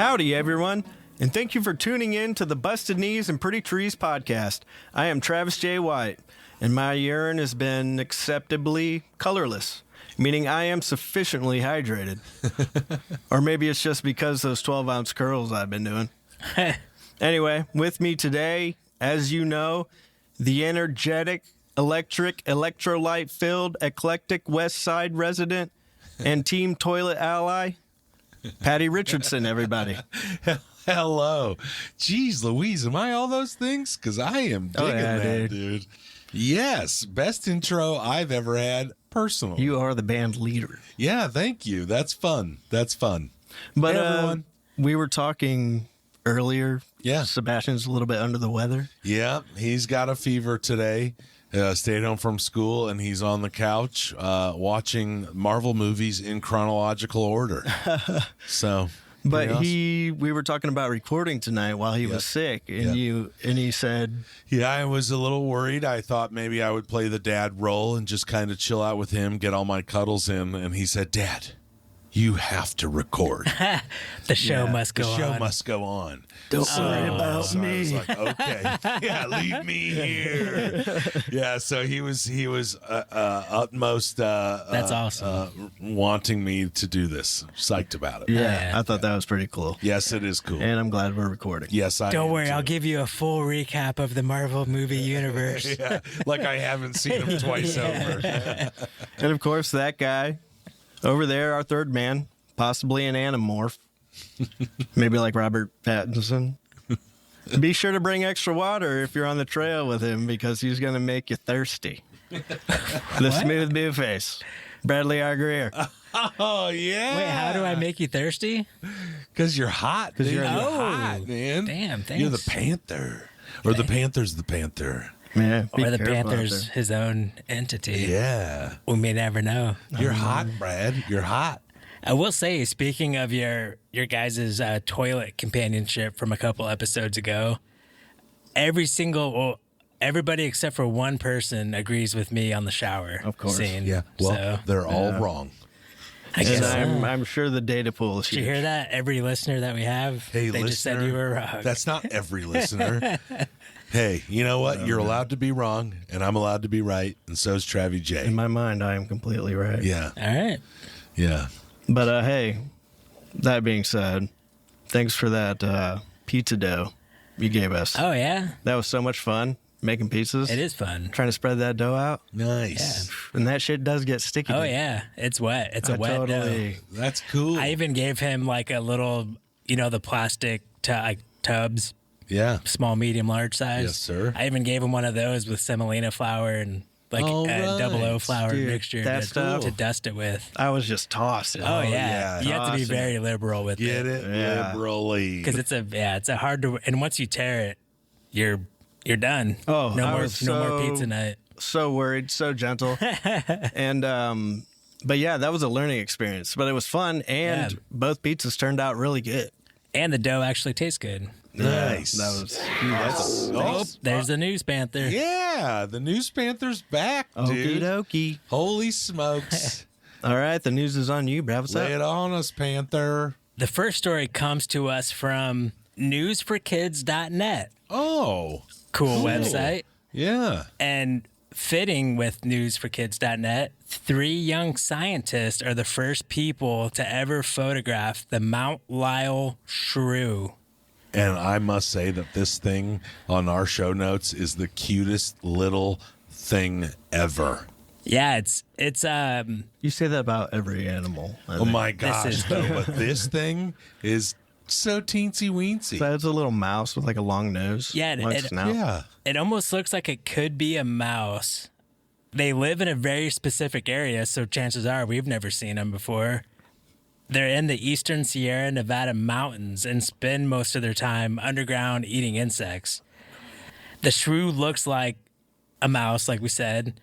Howdy, everyone, and thank you for tuning in to the Busted Knees and Pretty Trees podcast. I am Travis J. White, and my urine has been acceptably colorless, meaning I am sufficiently hydrated. Or maybe it's just because those 12-ounce curls I've been doing. Anyway, with me today, as you know, the energetic, electric, electrolyte-filled, eclectic West Side resident and team toilet ally, Patty Richardson, everybody. Hello. Jeez Louise, am I all those things? Because I am digging that, dude. Yes, best intro I've ever had personally. You are the band leader. Yeah, thank you. That's fun. That's fun. But Hey, everyone. We were talking earlier. Yeah. Sebastian's a little bit under the weather. Yeah, he's got a fever today. Stayed home from school, and he's on the couch watching Marvel movies in chronological order. So, But we were talking about recording tonight while he was sick, and he said, yeah, I was a little worried. I thought maybe I would play the dad role and just kind of chill out with him, get all my cuddles in. And he said, "Dad, you have to record. The show must go The on. show must go on." Don't worry about So I me. was like, okay, yeah, leave me here. Yeah, so he was utmost. That's awesome. Wanting me to do this, psyched about it. Yeah, Yeah. I thought that was pretty cool. Yes, it is cool. And I'm glad we're recording. Yes, I. Don't am worry, too. I'll give you a full recap of the Marvel movie universe. Yeah, like I haven't seen him twice over. And of course, that guy over there, our third man, possibly an Animorph, maybe like Robert Pattinson. Be sure to bring extra water if you're on the trail with him because he's going to make you thirsty. The smooth blue face, Bradley R. Greer. Oh yeah. Wait, how do I make you thirsty? Because you're hot. Because you're hot, man. Damn, thanks. You're the Panther, or the Panther's the Panther. Yeah, be Or the careful out Panther's there. his own entity. Yeah. We may never know. You're hot, Brad. You're hot. I will say, speaking of your guys' toilet companionship from a couple episodes ago, everybody except for one person agrees with me on the shower Of course. scene. Yeah. Well, so, they're all wrong. I guess And so. I'm sure the data pool is Did you huge. hear that? Every listener that we have, Hey, they listener, just said you were wrong. That's not every listener. Hey, you know what? You're allowed to be wrong, and I'm allowed to be right, and so's Travie J. In my mind, I am completely right. Yeah. All right. Yeah. But hey, that being said, thanks for that pizza dough you gave us. Oh, yeah. That was so much fun making pizzas. It is fun. Trying to spread that dough out. Nice. And that shit does get sticky. Oh, dude. yeah. It's wet. It's a I wet totally. dough. That's cool. I even gave him like a little, the plastic tubs, yeah. small, medium, large size. Yes, sir. I even gave him one of those with semolina flour and like Oh, a right. double O flour Dude, mixture that stuff- to dust it with. I was just tossing. Oh, yeah. yeah. You have to be Tossing very liberal with Get it? Yeah. Liberally. because it's a hard to, and once you tear it, you're done. Oh, no I more was no more so- pizza night. So worried, so gentle. And, but yeah, that was a learning experience. But it was fun. And Yeah. both pizzas turned out really good. And the dough actually tastes good. Nice. That was. Oh, there's the News Panther. Yeah, the News Panther's back, Okie dude. dokie. Holy smokes. All right, the news is on you, Brad. What's Lay up? it on us, Panther. The first story comes to us from newsforkids.net. Oh, Cool website. yeah. And fitting with newsforkids.net, 3 young scientists are the first people to ever photograph the Mount Lyell shrew. And I must say that this thing on our show notes is the cutest little thing ever. Yeah, it's You say that about every animal. I Oh think. my gosh, is- though, but this thing is so teensy weensy. So it's a little mouse with like a long nose. Yeah, long it- snout. Yeah. it almost looks like it could be a mouse. They live in a very specific area, so chances are we've never seen them before. They're in the eastern Sierra Nevada mountains and spend most of their time underground eating insects. The shrew looks like a mouse, like we said.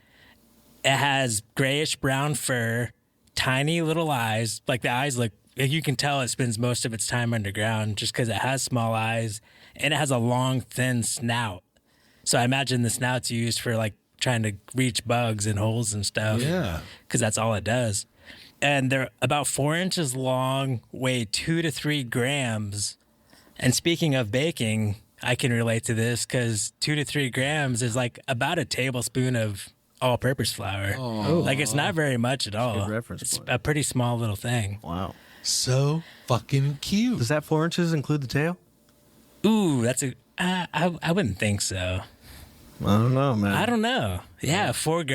It has grayish brown fur, tiny little eyes. Like the eyes look, you can tell it spends most of its time underground just because it has small eyes and it has a long, thin snout. So I imagine the snout's used for like trying to reach bugs and holes and stuff. Yeah. Because that's all it does. and they're about 4 inches long, weigh 2 to 3 grams. And speaking of baking, I can relate to this because 2 to 3 grams is like about a tablespoon of all-purpose flour. Like it's not very much at all. good reference It's point. a pretty small little thing. Wow. So fucking cute. Does that 4 inches include the tail? Ooh, that's a. I wouldn't think so. I don't know, man. I don't know. Yeah, 3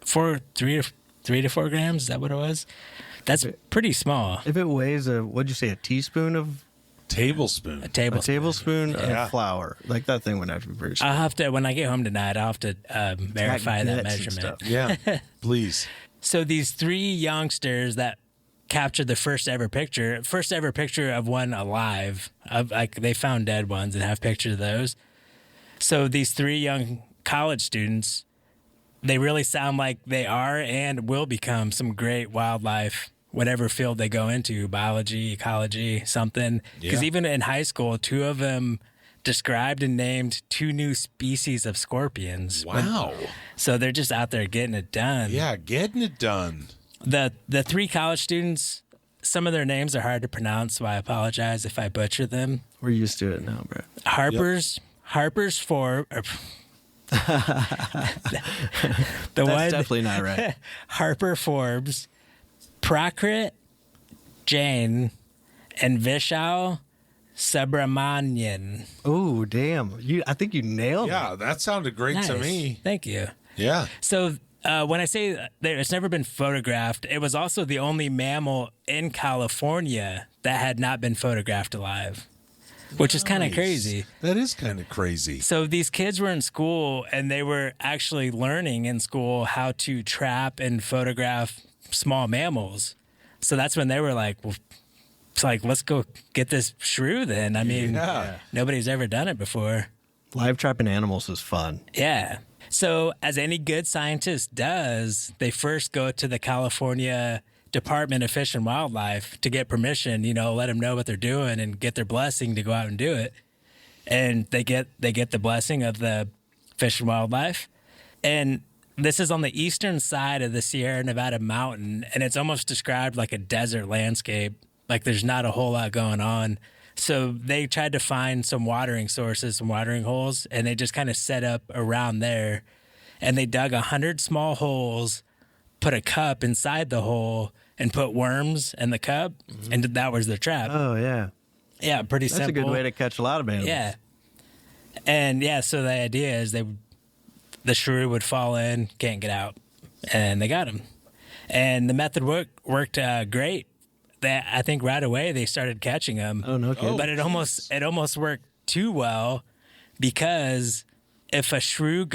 to 4 grams. Is that what it was? That's pretty small. If it weighs what'd you say, a teaspoon of Tablespoon. A a tablespoon. tablespoon Yeah. of flour, like that thing would have to be pretty small. I'll have to, when I get home tonight, I'll have to verify that guts and measurement. stuff. Yeah, please. So these 3 youngsters that captured the first ever picture of one alive. Like they found dead ones and have pictures of those. So these 3 young college students, they really sound like they are and will become some great wildlife, whatever field they go into, biology, ecology, something. Because Yeah. even in high school, 2 of them described and named 2 new species of scorpions. Wow. So they're just out there getting it done. Yeah, getting it done. The 3 college students, some of their names are hard to pronounce, so I apologize if I butcher them. We're used to it now, bro. Harper's for the That's one definitely not right. Harper Forbes, Prakrit Jain, and Vishal Subramanian. Oh, damn. I think you nailed it. Yeah, that sounded great to Nice. me. Thank you. Yeah. So when I say that it's never been photographed, it was also the only mammal in California that had not been photographed alive, which is kind of Nice. crazy. That is kind of crazy. So these kids were in school and they were actually learning in school how to trap and photograph small mammals. So that's when they were like, well, it's like, let's go get this shrew then. I mean, Yeah. nobody's ever done it before. Live trapping animals is fun. Yeah. So, as any good scientist does, they first go to the California Department of Fish and Wildlife to get permission, let them know what they're doing and get their blessing to go out and do it. And they get the blessing of the Fish and Wildlife. And this is on the eastern side of the Sierra Nevada mountain, and it's almost described like a desert landscape. Like there's not a whole lot going on. So they tried to find some watering sources, some watering holes, and they just kind of set up around there. And they dug 100 small holes, put a cup inside the hole, and put worms in the cup, and that was their trap. Oh, yeah. Yeah, pretty That's simple. a good way to catch a lot of animals. Yeah. And yeah, so the idea is the shrew would fall in, can't get out, and they got him. And the method worked great. I think right away they started catching them. Oh, no kidding. But it almost worked too well because if a shrew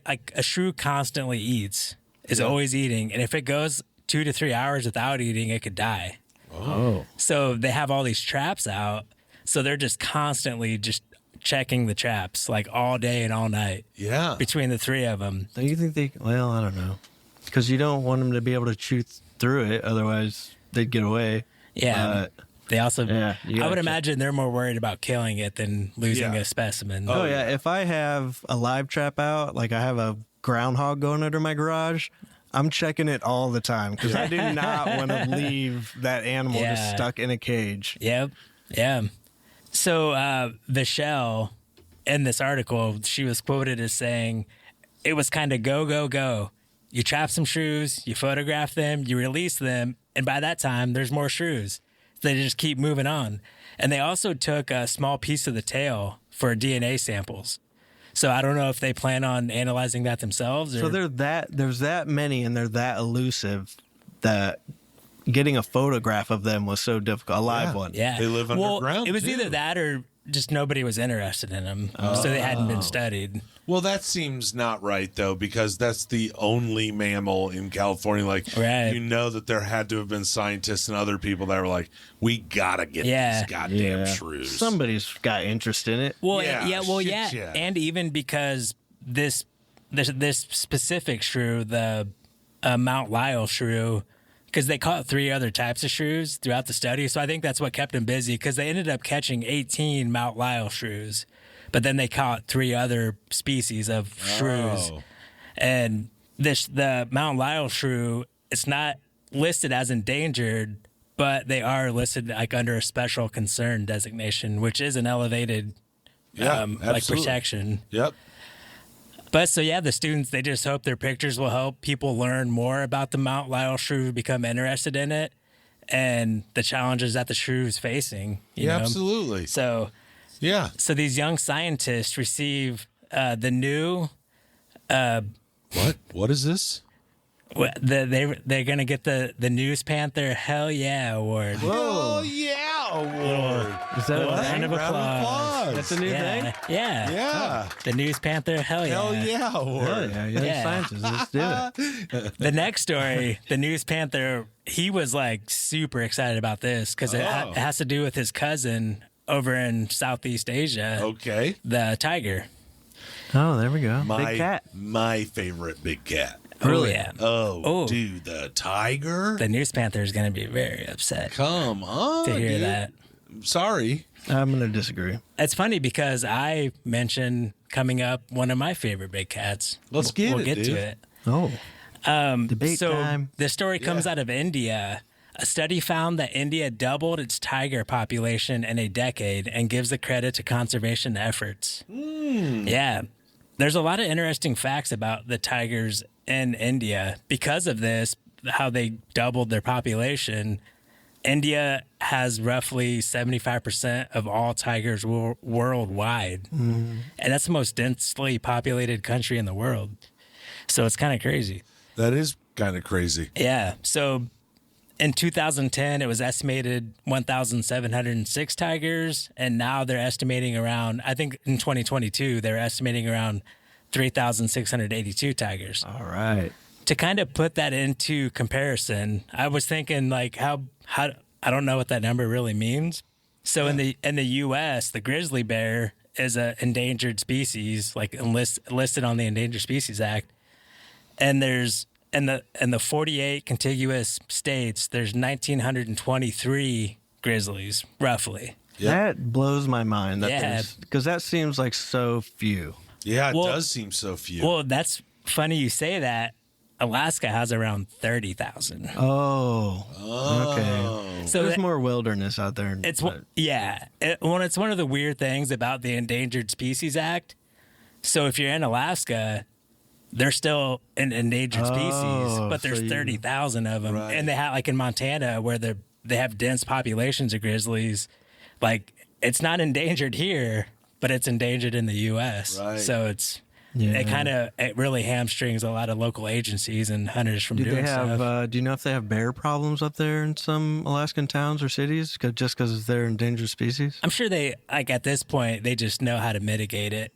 a shrew constantly eats, is always eating, and if it goes 2 to 3 hours without eating, it could die. Oh. So they have all these traps out, so they're just constantly just checking the traps like all day and all night Yeah. between the 3 of them. Don't you think well, I don't know. Because you don't want them to be able to chew through it, otherwise they'd get away. Yeah. They also, Yeah, you I gotta would check. imagine they're more worried about killing it than losing Yeah. a specimen. Oh, yeah. If I have a live trap out, like I have a groundhog going under my garage, I'm checking it all the time because I do not want to leave that animal just Yeah. stuck in a cage. Yep. Yeah. So Vishal, in this article, she was quoted as saying, it was kind of go, go, go. You trap some shrews, you photograph them, you release them, and by that time, there's more shrews. They just keep moving on. And they also took a small piece of the tail for DNA samples. So I don't know if they plan on analyzing that themselves. Or, So there's that many and they're that elusive that getting a photograph of them was so difficult. A live one. yeah. They live Well, underground, it was too. either that or just nobody was interested in them. So they hadn't been studied. Well, that seems not right, though, because that's the only mammal in California. Like, Right. you know that there had to have been scientists and other people that were like, we got to get Yeah. these goddamn shrews. Somebody's got interest in it. Well, Yeah, shit, yeah. and even because this specific shrew, the Mount Lyell shrew, because they caught 3 other types of shrews throughout the study, so I think that's what kept them busy. Because they ended up catching 18 Mount Lyell shrews, but then they caught 3 other species of shrews, Oh. and the Mount Lyell shrew, it's not listed as endangered, but they are listed like under a special concern designation, which is an elevated like absolutely. protection. Yep. But so yeah, the students, they just hope their pictures will help people learn more about the Mount Lyell shrew, become interested in it, and the challenges that the shrew is facing. You know? Absolutely. So Yeah. so these young scientists receive the new What is this? they're gonna get the News Panther Hell Yeah Award. Oh yeah, award. Is that a Round of applause. That's a new thing? Yeah. Yeah. The News Panther Hell Yeah. Hell yeah, award. Oh, yeah, young Yeah. scientists. Let's do it. The next story, the News Panther, he was like super excited about this because it has to do with his cousin over in Southeast Asia, Okay. the tiger. Oh, there we go. Big cat. My favorite big cat. Really? Oh, yeah. Oh, dude, the tiger. The News Panther is going to be very upset Come on, to hear dude. that. Sorry. I'm going to disagree. It's funny because I mentioned coming up one of my favorite big cats. Let's get we'll it, get dude. to it. Oh, debate So time. the story comes Yeah. out of India. A study found that India doubled its tiger population in a decade and gives the credit to conservation efforts. Yeah. There's a lot of interesting facts about the tigers in India. Because of this, how they doubled their population, India has roughly 75% of all tigers worldwide. And that's the most densely populated country in the world. So it's kind of crazy. That is kind of crazy. Yeah. So in 2010, it was estimated 1,706 tigers. And now they're estimating around, I think in 2022, they're estimating around 3,682 tigers. All right. To kind of put that into comparison, I was thinking like how I don't know what that number really means. So in the U.S., the grizzly bear is an endangered species, like listed on the Endangered Species Act. And there's in the 48 contiguous states, there's 1,923 grizzlies, roughly. That blows my mind. Yeah. Because that seems like so few. Yeah, it Well- does seem so few. Well, that's funny you say that. Alaska has around 30,000. Oh. Okay. So There's that- more wilderness out there. It's but- it's one of the weird things about the Endangered Species Act. So if you're in Alaska, they're still an endangered species, Oh, but there's so you- 30,000 of them, Right. and they have like in Montana where they have dense populations of grizzlies. Like it's not endangered here, but it's endangered in the U.S. Right. So Yeah. it really hamstrings a lot of local agencies and hunters from Do doing they have? stuff. Do you know if they have bear problems up there in some Alaskan towns or cities? Just because they're endangered species? I'm sure they like at this point they just know how to mitigate it.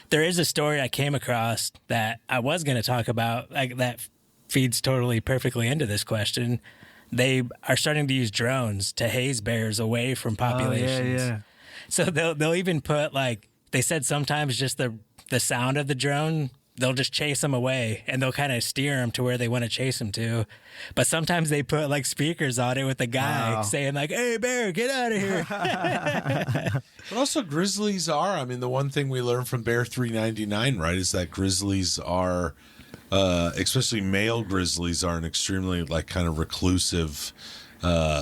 There is a story I came across that I was going to talk about, like that feeds totally perfectly into this question. They are starting to use drones to haze bears away from populations. Oh, yeah. So they'll even put like they said sometimes just the sound of the drone, they'll just chase them away and they'll kind of steer them to where they want to chase them to. But sometimes they put like speakers on it with a guy Wow. saying like, "Hey bear, get out of here." But also, grizzlies are. I mean, the one thing we learned from Bear 399, right, is that grizzlies are, especially male grizzlies, are an extremely like kind of reclusive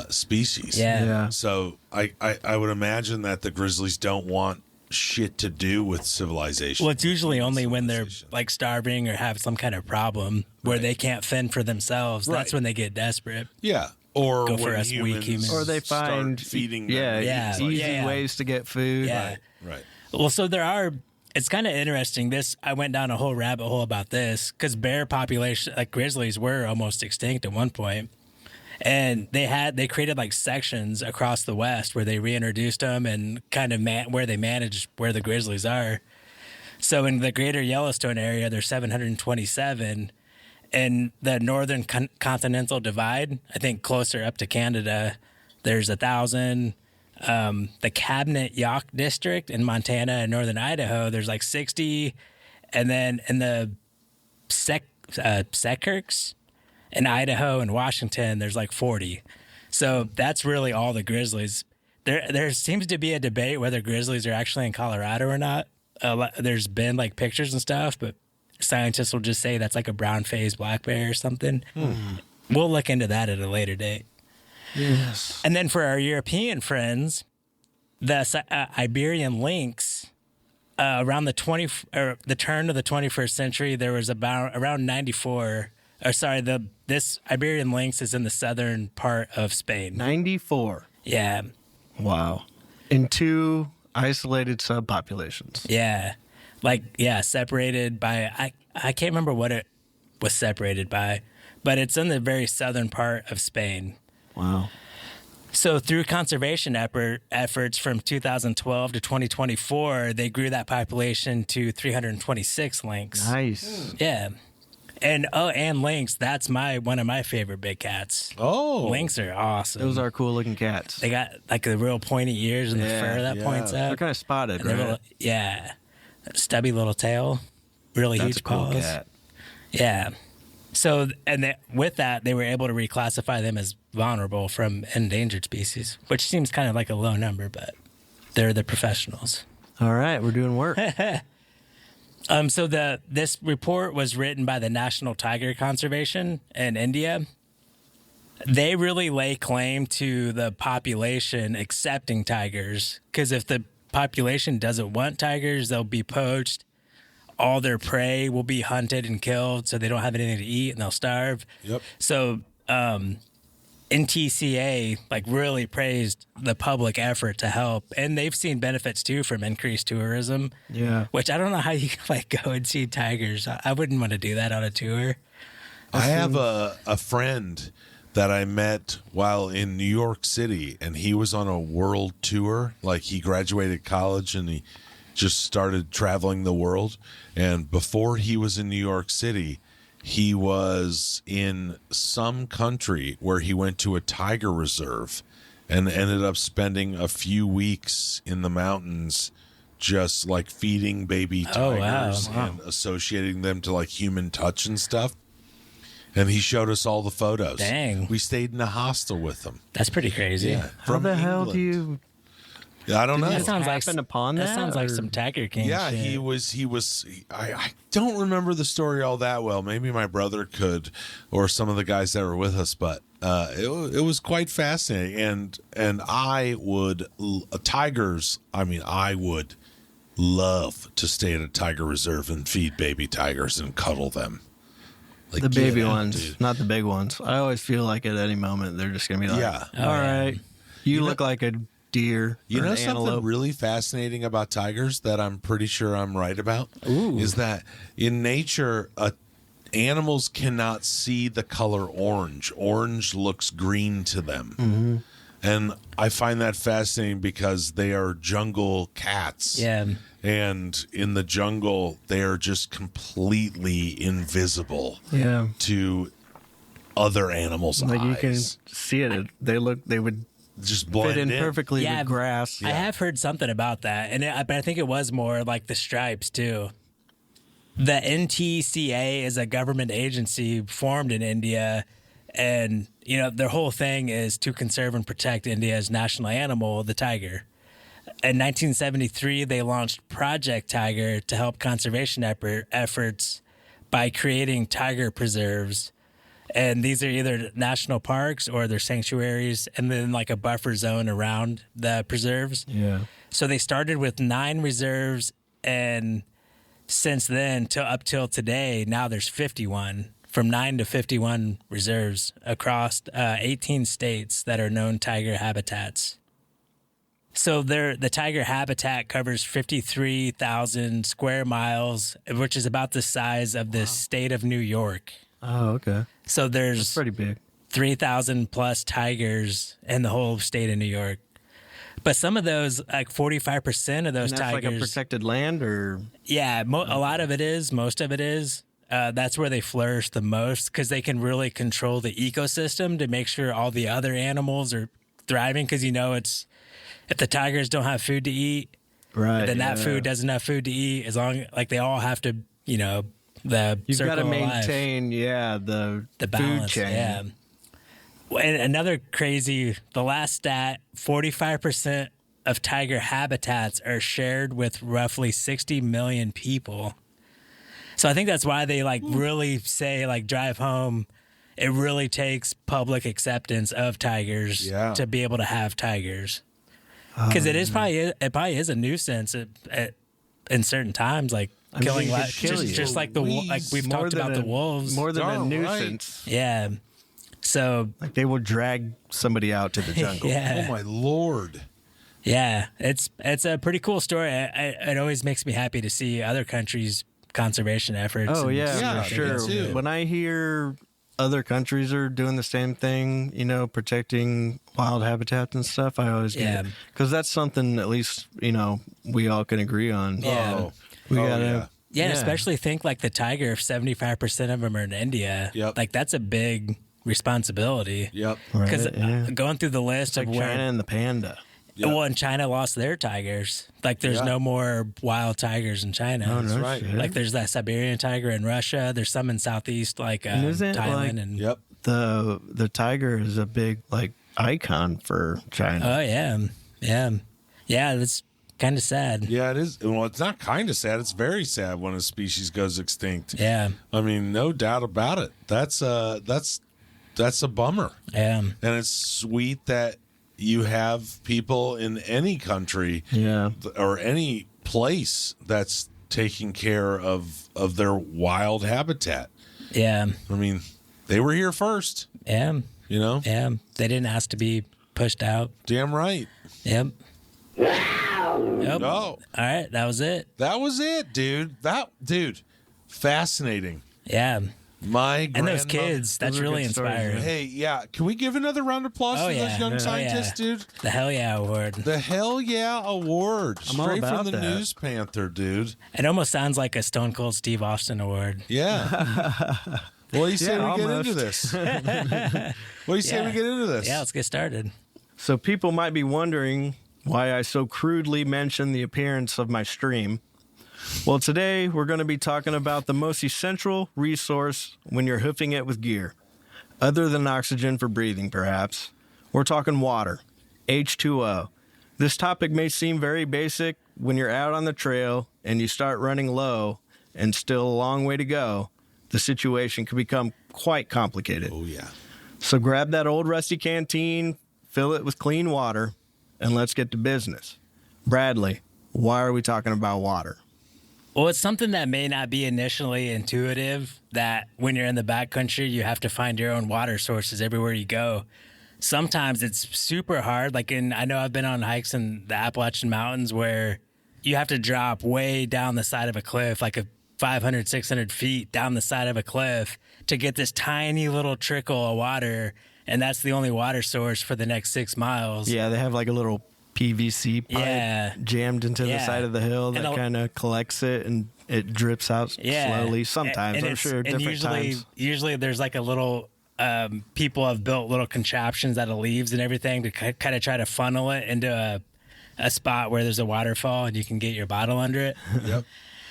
species. Yeah. Yeah. So I would imagine that the grizzlies don't want shit to do with civilization. Well, it's usually only when they're like starving or have some kind of problem where they can't fend for themselves. That's Right. when they get desperate. Yeah. Or Go for when us weak humans. Or they start find feeding yeah, them. Yeah. easy Yeah. ways to get food. Yeah. Right. Well, so it's kind of interesting. I went down a whole rabbit hole about this because bear population, like grizzlies, were almost extinct at one point. And they created like sections across the West where they reintroduced them and kind of where they managed where the grizzlies are. So in the greater Yellowstone area, there's 727. In the northern continental divide, I think closer up to Canada, there's 1,000. The Cabinet Yaak district in Montana and northern Idaho, there's like 60. And then in the Selkirks in Idaho and Washington, there's like 40. So that's really all the grizzlies. There seems to be a debate whether grizzlies are actually in Colorado or not. There's been like pictures and stuff, but scientists will just say that's like a brown-faced black bear or something. we'll look into that at a later date. Yes. And then for our European friends, the Iberian lynx, around the turn of the 21st century, there was around 94. This Iberian lynx is in the southern part of Spain. 94. Yeah, Wow. In 2 isolated subpopulations. yeah, separated by I can't remember what it was separated by, but it's in the very southern part of Spain. Wow. So through conservation efforts from 2012 to 2024, they grew that population to 326 lynx. Nice. Yeah. And lynx, that's one of my favorite big cats. Oh, Lynx are awesome. Those are cool looking cats. They got like the real pointy ears and the fur that points They're up. kind of spotted, And they're right? little- yeah. Stubby little tail. Really That's huge a cool paws. cat. Yeah. So, with that, they were able to reclassify them as vulnerable from endangered species, which seems kind of like a low number, but they're the professionals. All right, we're doing work. So this report was written by the National Tiger Conservation in India. They really lay claim to the population accepting tigers, because if the population doesn't want tigers, they'll be poached. All their prey will be hunted and killed, so they don't have anything to eat and they'll starve. Yep. So NTCA really praised the public effort to help, and they've seen benefits too from increased tourism. Yeah. Which I don't know how you go and see tigers. I wouldn't want to do that on a tour. I have a friend that I met while in New York City, and he was on a world tour. Like, he graduated college and he just started traveling the world. And before he was in New York City, he was in some country where he went to a tiger reserve and ended up spending a few weeks in the mountains, just like feeding baby Oh, wow. tigers and associating them to like human touch and stuff. And he showed us all the photos. Dang. We stayed in a hostel with him. That's pretty crazy. How From the hell do England. you I don't know. That sounds like happen upon that? sounds like or- some Tiger King. Yeah, shit. I don't remember the story all that well. Maybe my brother could, or some of the guys that were with us, but it was quite fascinating. And I would love to stay at a tiger reserve and feed baby tigers and cuddle them. Like, The get baby out, ones, dude. not the big ones. I always feel like at any moment they're just going to be like, Yeah. all right, you look like a deer You or know an something antelope. really fascinating about tigers that I'm pretty sure I'm right about is that in nature, animals cannot see the color orange. Orange looks green to them. Mm-hmm. And I find that fascinating because they are jungle cats. Yeah. And in the jungle, they are just completely invisible Yeah. to other animals' Like eyes. you can see it. They would just blend fit in perfectly Yeah, with grass. I have heard something about that, but I think it was more like the stripes too. The NTCA is a government agency formed in India, and their whole thing is to conserve and protect India's national animal, the tiger. In 1973, they launched Project Tiger to help conservation efforts by creating tiger preserves. And these are either national parks or they're sanctuaries, and then like a buffer zone around the preserves. Yeah. So they started with 9 reserves, and since then, up till today, now there's 51. From 9 to 51 reserves across 18 states that are known tiger habitats. So the tiger habitat covers 53,000 square miles, which is about the size of the state of New York. Oh, okay. So there's It's pretty big. 3,000 plus tigers in the whole state of New York. But some of those, like 45% of those And that's tigers, like a protected land, or yeah, a lot of it is. Most of it is. That's where they flourish the most because they can really control the ecosystem to make sure all the other animals are thriving. Because if the tigers don't have food to eat, right? then that food doesn't have food to eat. As long they all have to, the You've got to circle of life. maintain, the balance, food chain. yeah. And another crazy, the last stat, 45% of tiger habitats are shared with roughly 60 million people. So I think that's why they really say drive home it really takes public acceptance of tigers Yeah. to be able to have tigers. Because it probably is a nuisance in certain times, like I mean, killing it could kill you. just like like we've More talked than about the wolves. More than a Darn right. nuisance. Yeah. So Like they will drag somebody out to the jungle. yeah. Oh my Lord. Yeah, it's a pretty cool story. It always makes me happy to see other countries' conservation efforts. Oh and yeah, Yeah, for me sure. too. When I hear other countries are doing the same thing, you know, protecting wild habitats and stuff, I always Yeah. get because that's something at least you know we all can agree on. Yeah. Oh, we oh, gotta. yeah. Yeah, and especially think like the tiger. If 75% of them are in India, Yep. like that's a big responsibility. Yep. Right, Because yeah. going through the list Like of China where, and the panda. Yeah. well, and China lost their tigers. Like there's Yeah. no more wild tigers in China. Oh, no right. shit. Like there's that Siberian tiger in Russia. There's some in Southeast, like And isn't it, Thailand, like- and Yep. the tiger is a big like icon for China. oh yeah. That's kind of sad. Yeah, it is. Well, it's not kind of sad. It's very sad when a species goes extinct. Yeah, I mean, no doubt about it. That's a bummer. yeah, And it's sweet that you have people in any country Yeah. or any place that's taking care of their wild habitat. yeah, I mean, they were here first, yeah, you know? yeah. They didn't ask to be pushed out. Damn right. Yep. Yep. No, All right, that was it. that was it, dude. Fascinating. Yeah, My and those grandmother- kids, that's Those are really good stories, inspiring. man. Hey, yeah. Can we give another round of applause Oh, to yeah. those young Oh, scientists, yeah. dude? The Hell Yeah Award. The Hell Yeah Award. I'm all Straight from about the that. News Panther, dude. It almost sounds like a Stone Cold Steve Austin Award. Yeah. What do you say Yeah, we get almost. into this? What do you say we Yeah. get into this? Yeah, let's get started. So people might be wondering why I so crudely mention the appearance of my stream. Well, today we're going to be talking about the most essential resource when you're hoofing it with gear. Other than oxygen for breathing, perhaps. We're talking water, H2O. This topic may seem very basic when you're out on the trail and you start running low and still a long way to go. The situation can become quite complicated. Oh, yeah. So grab that old rusty canteen, fill it with clean water, and let's get to business. Bradley, why are we talking about water? Well, it's something that may not be initially intuitive, that when you're in the backcountry, you have to find your own water sources everywhere you go. Sometimes it's super hard. I know I've been on hikes in the Appalachian Mountains where you have to drop way down the side of a cliff, like 500, 600 feet down the side of a cliff to get this tiny little trickle of water. And that's the only water source for the next 6 miles. Yeah, they have like a little PVC pipe Yeah. jammed into the Yeah. side of the hill And that a- kind of collects it and it drips out slowly. Sometimes, I'm it's- sure, different usually, times. Usually there's like a little, people have built little contraptions out of leaves and everything to kind of try to funnel it into a spot where there's a waterfall and you can get your bottle under it. Yep.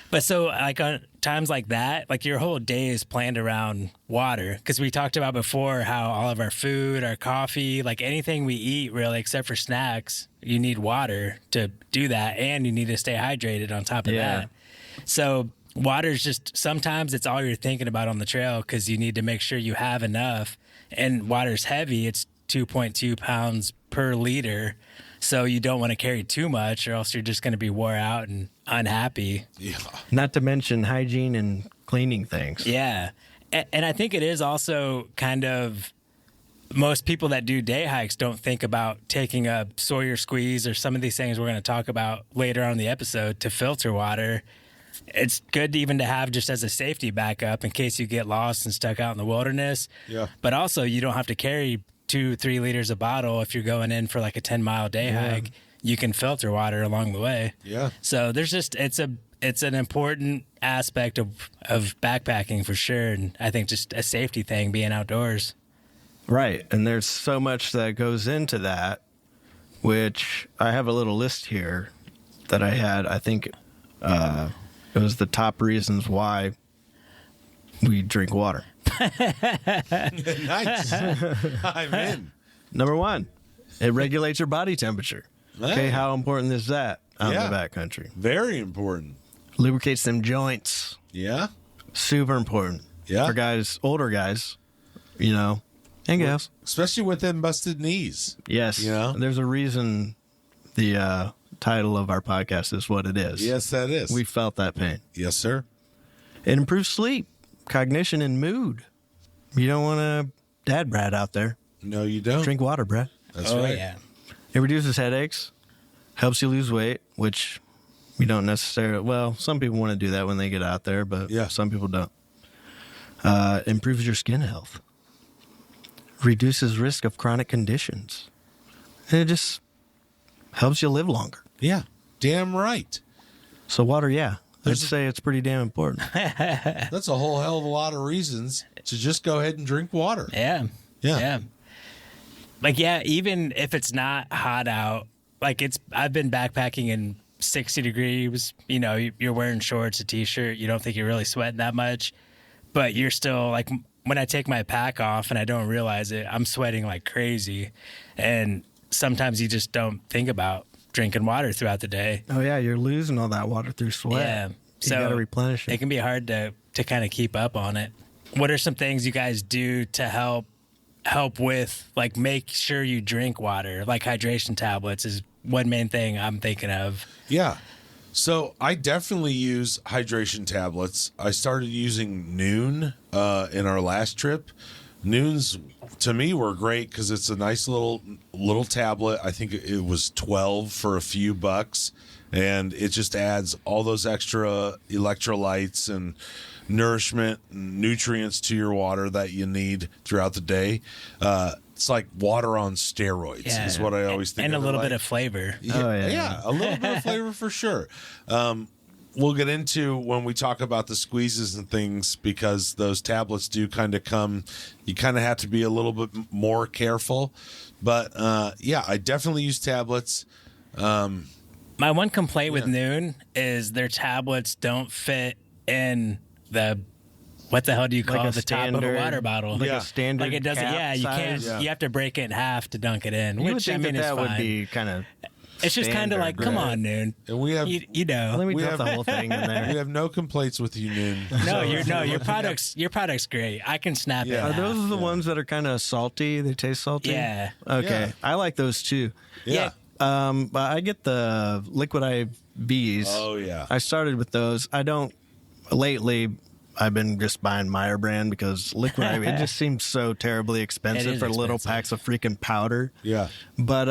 But so like on times like that, like your whole day is planned around water. Because we talked about before how all of our food, our coffee, like anything we eat really, except for snacks, you need water to do that. And you need to stay hydrated on top of Yeah. that. So water's just, sometimes it's all you're thinking about on the trail because you need to make sure you have enough. And water's heavy. It's 2.2 pounds per liter. So you don't want to carry too much or else you're just going to be wore out and unhappy. Yeah. Not to mention hygiene and cleaning things. Yeah. And I think it is also kind of, most people that do day hikes don't think about taking a Sawyer squeeze or some of these things we're going to talk about later on in the episode to filter water. It's good even to have just as a safety backup in case you get lost and stuck out in the wilderness. Yeah. But also you don't have to carry 2-3 liters of bottle if you're going in for like a 10-mile day hike. You can filter water along the way. Yeah. So there's just it's an important aspect of backpacking for sure, and I think just a safety thing being outdoors. Right. And there's so much that goes into that, which I have a little list here that I had. I think it was the top reasons why we drink water. Nice. I'm in. Number 1, it regulates your body temperature. Okay, Hey. how important is that out Yeah. in the backcountry? Very important. Lubricates them joints. Yeah. Super important. Yeah. For guys, older guys, you know, and gas. Especially with them busted knees. Yes. You know? There's a reason the title of our podcast is what it is. Yes, that is. We felt that pain. Yes, sir. It improves sleep, cognition, and mood. You don't want a dad brat out there. No, you don't. Drink water, Brad. That's Oh, right. yeah. It reduces headaches, helps you lose weight, which we don't necessarily. Well, some people want to do that when they get out there, but Yeah. some people don't. Improves your skin health, reduces risk of chronic conditions, and it just helps you live longer. Yeah. Damn right. So water, yeah, I'd There's say it's pretty damn important. That's a whole hell of a lot of reasons to just go ahead and drink water. Yeah. Yeah. Yeah. Like, yeah, even if it's not hot out, like I've been backpacking in 60 degrees, you know, you're wearing shorts, a t-shirt, you don't think you're really sweating that much, but you're still like, when I take my pack off and I don't realize it, I'm sweating like crazy. And sometimes you just don't think about drinking water throughout the day. Oh yeah, you're losing all that water through sweat. Yeah. You So gotta replenish it it. can be hard to kind of keep up on it. What are some things you guys do to help with, like, make sure you drink water? Like hydration tablets is one main thing I'm thinking of. Yeah. So I definitely use hydration tablets. I started using Noon in our last trip. Noons to me were great because it's a nice little tablet. I think it was 12 for a few bucks, and it just adds all those extra electrolytes and nourishment and nutrients to your water that you need throughout the day. It's like water on steroids is what I always think. And a of it little like. bit of flavor. Oh, yeah. Yeah, a little bit of flavor for sure. We'll get into when we talk about the squeezes and things, because those tablets do kind of come. You kind of have to be a little bit more careful. But yeah, I definitely use tablets. My one complaint with Noon is their tablets don't fit in the, what the hell do you call Like a the top of a standard- water bottle? like Yeah. a standard Like it doesn't. cap Yeah, you can't. size. Yeah. You have to break it in half to dunk it in. You would Which think I mean that is would fine. be kind of. It's just kind of standard, like, come right? on, Noon. And we have You know. Let me We drop have- the whole thing in there. we have no complaints with you, Noon. No, your product's great. I can snap it. Yeah. in Are those half. the ones that are kind of salty? They taste salty? Yeah. Okay. Yeah. I like those too. Yeah. But I get the Liquid IVs. Oh yeah. I started with those. Lately, I've been just buying Meyer brand because Liquid IV, it just seems so terribly expensive is for little expensive. packs of freaking powder. Yeah. But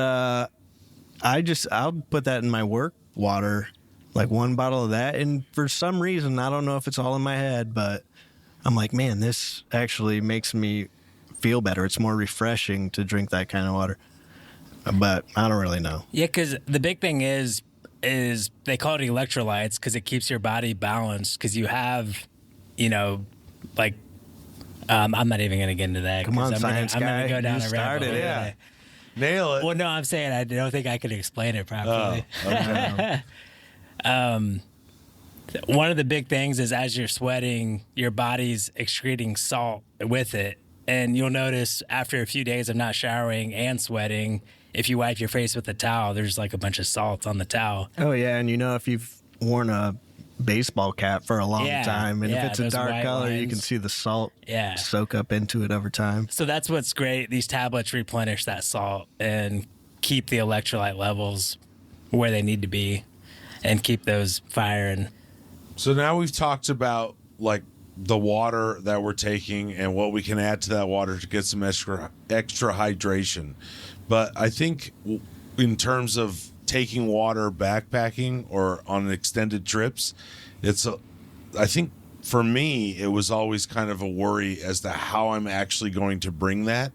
I'll put that in my work water, like one bottle of that. And for some reason, I don't know if it's all in my head, but I'm like, man, this actually makes me feel better. It's more refreshing to drink that kind of water. But I don't really know. Yeah, because the big thing is they call it electrolytes because it keeps your body balanced. Because you have, you know, like, I'm not even going to get into that. Come on, 'cause science I'm guy. gonna go down You a rabbit started hole. it. Yeah. Nail it. Well, no, I'm saying I don't think I could explain it properly. Okay. One of the big things is as you're sweating, your body's excreting salt with it. And you'll notice after a few days of not showering and sweating, if you wipe your face with a towel, there's like a bunch of salt on the towel. Oh, yeah. And you know, if you've worn a baseball cap for a long Yeah, time, and yeah, if it's a those dark white color, you lines. can see the salt Yeah. soak up into it over time. So that's what's great. These tablets replenish that salt and keep the electrolyte levels where they need to be and keep those firing. So now we've talked about like the water that we're taking and what we can add to that water to get some extra hydration. But I think in terms of taking water backpacking or on extended trips, I think for me it was always kind of a worry as to how I'm actually going to bring that.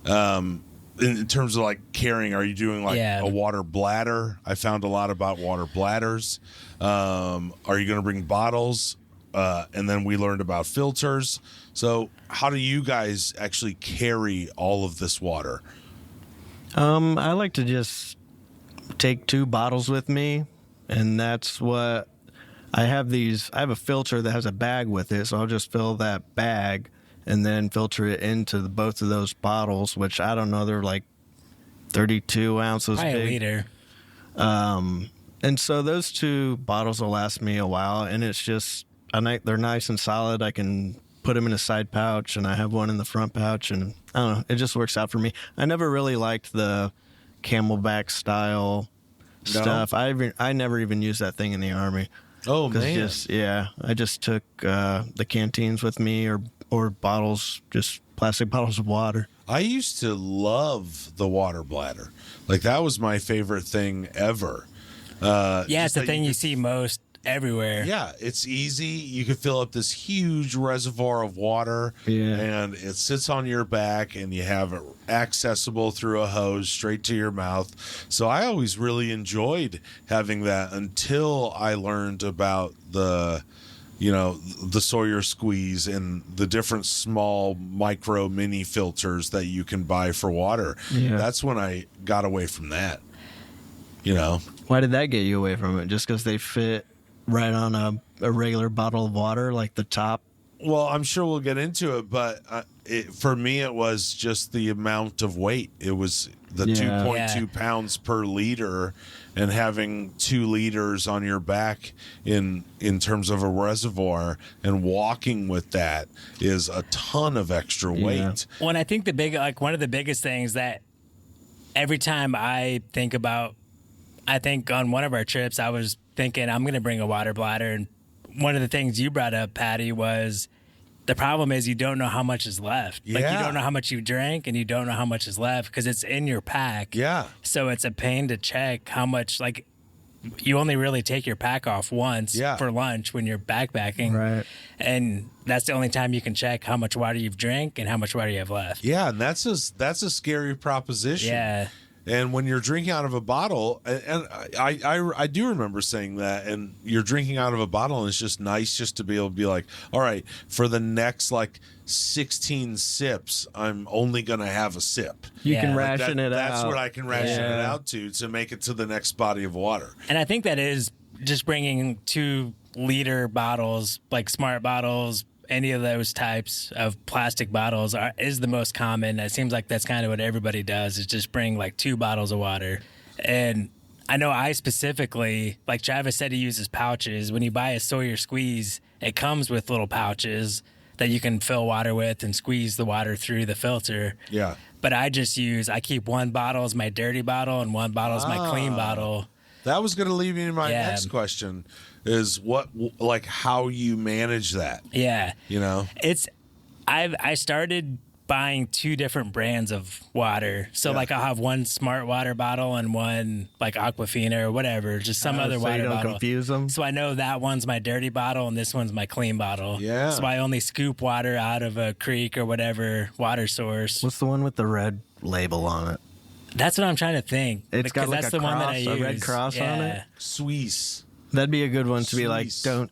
In terms of like carrying, are you doing like Yeah. a water bladder? I found a lot about water bladders. Are you going to bring bottles? And then we learned about filters. So how do you guys actually carry all of this water? I like to just take 2 bottles with me, and that's what I have. I have a filter that has a bag with it, so I'll just fill that bag and then filter it into both of those bottles, which I don't know, they're like 32 ounces Probably a big. liter. And so those 2 bottles will last me a while, and it's just they're nice and solid. I can put them in a side pouch, and I have one in the front pouch, and I don't know, it just works out for me. I never really liked the Camelback style stuff. I never even used that thing in the Army. Oh, man. I just took the canteens with me, or bottles, just plastic bottles of water. I used to love the water bladder. Like, that was my favorite thing ever. It's the thing you see most everywhere. Yeah, it's easy. You can fill up this huge reservoir of water, and it sits on your back, and you have it accessible through a hose straight to your mouth. So I always really enjoyed having that until I learned about the Sawyer squeeze and the different small micro mini filters that you can buy for water. Yeah. That's when I got away from that. Why did that get you away from it? Just because they fit right on a regular bottle of water, like the top? Well, I'm sure we'll get into it, but for me, it was just the amount of weight. It was the 2.2 pounds per liter, and having 2 liters on your back in terms of a reservoir, and walking with that is a ton of extra weight. Well, and I think one of the biggest things that every time I think on one of our trips, I was thinking I'm going to bring a water bladder. And one of the things you brought up, Patty, was the problem is you don't know how much is left. Yeah. Like, you don't know how much you drank, and you don't know how much is left because it's in your pack. Yeah. So it's a pain to check how much, like, you only really take your pack off once for lunch when you're backpacking. Right. And that's the only time you can check how much water you've drank and how much water you have left. Yeah, and that's a scary proposition. Yeah. And when you're drinking out of a bottle, and I do remember saying that, and you're drinking out of a bottle, and it's just nice just to be able to be like, all right, for the next 16 sips, I'm only going to have a sip. You can ration it out. That's what I can ration it out to make it to the next body of water. And I think that is just bringing 2-liter bottles, like Smart bottles, any of those types of plastic bottles is the most common. It seems like that's kind of what everybody does, is just bring 2 bottles of water. And I know I specifically, like Travis said, he uses pouches. When you buy a Sawyer squeeze, it comes with little pouches that you can fill water with and squeeze the water through the filter. Yeah. But I keep 1 bottle as my dirty bottle and 1 bottle as my clean bottle. That was going to lead me to my next question, is how you manage that. Yeah. I started buying 2 different brands of water. So I'll have 1 Smart water bottle and 1 Aquafina or whatever, just some other water you don't bottle. Confuse them. So I know that one's my dirty bottle and this one's my clean bottle. Yeah. So I only scoop water out of a creek or whatever water source. What's the one with the red label on it? That's what I'm trying to think. It's got that's the one that I use. a red cross on it. Swiss. That'd be a good one to be like, don't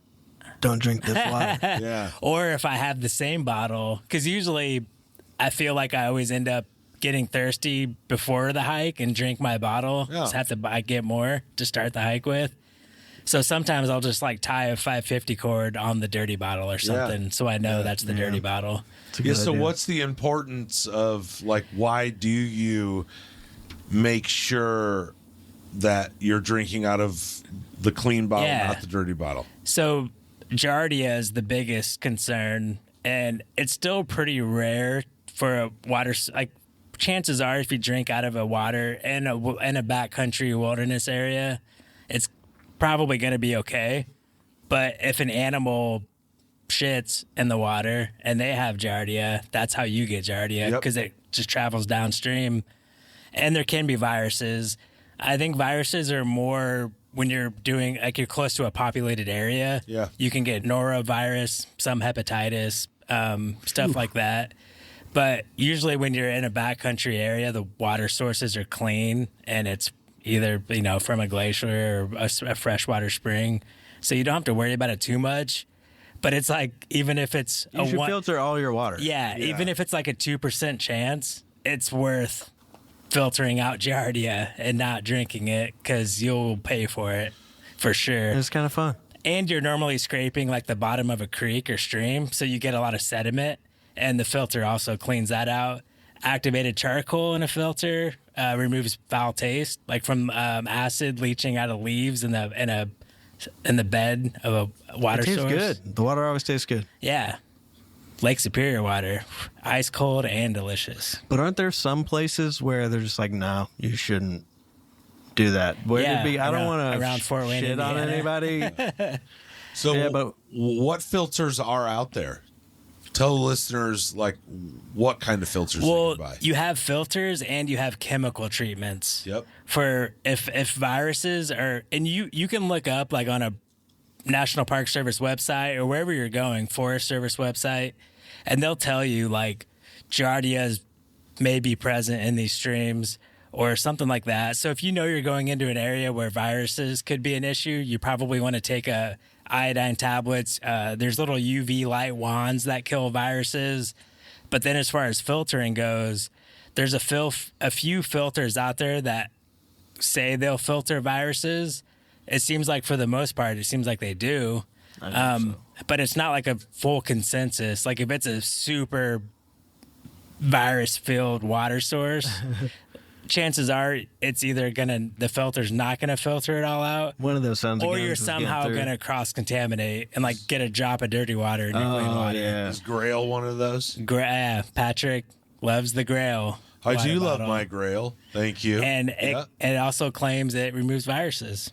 drink this water. Yeah. Or if I have the same bottle, because usually I feel like I always end up getting thirsty before the hike and drink my bottle. Yeah. Just have to get more to start the hike with. So sometimes I'll just tie a 550 cord on the dirty bottle or something, so I know that's the dirty bottle. So what's the importance of why do you make sure that you're drinking out of the clean bottle, not the dirty bottle? So Giardia is the biggest concern, and it's still pretty rare for a water. Chances are, if you drink out of a water in a backcountry wilderness area, it's probably going to be okay. But if an animal shits in the water and they have Giardia, that's how you get Giardia, because it just travels downstream. And there can be viruses. I think viruses are more when you're doing, you're close to a populated area. Yeah. You can get norovirus, some hepatitis, stuff like that. But usually when you're in a backcountry area, the water sources are clean, and it's either, from a glacier or a freshwater spring. So you don't have to worry about it too much. But it's even if it's you should filter all your water. Yeah, even if it's a 2% chance, it's worth filtering out Giardia and not drinking it, because you'll pay for it for sure. It's kind of fun. And you're normally scraping the bottom of a creek or stream, so you get a lot of sediment, and the filter also cleans that out. Activated charcoal in a filter removes foul taste, from acid leaching out of leaves in the bed of a water source. It tastes good. The water always tastes good. Yeah. Lake Superior water, ice cold and delicious. But aren't there some places where they're just like, no, you shouldn't do that? Where Yeah, I don't want around to Fort Wayne, shit on Indiana. anybody. So, Yeah, but- what filters are out there? Tell the listeners like what kind of filters Well, they can buy. you have filters and you have chemical treatments. Yep. For if viruses are, and you can look up like on a National Park Service website or wherever you're going, Forest Service website, and they'll tell you like Giardias may be present in these streams or something like that. So if you know you're going into an area where viruses could be an issue, you probably want to take iodine tablets. There's little UV light wands that kill viruses. But then as far as filtering goes, there's a few filters out there that say they'll filter viruses. It seems like for the most part, it seems like they do. But it's not like a full consensus. Like if it's a super virus-filled water source, chances are it's either the filter's not gonna filter it all out, One of those sounds. or you're somehow gonna cross-contaminate and like get a drop of dirty water in your clean Oh water. yeah. Is Grail one of those? Patrick loves the Grail. I water do love bottle. my Grail. Thank you. And Yeah. it also claims it removes viruses.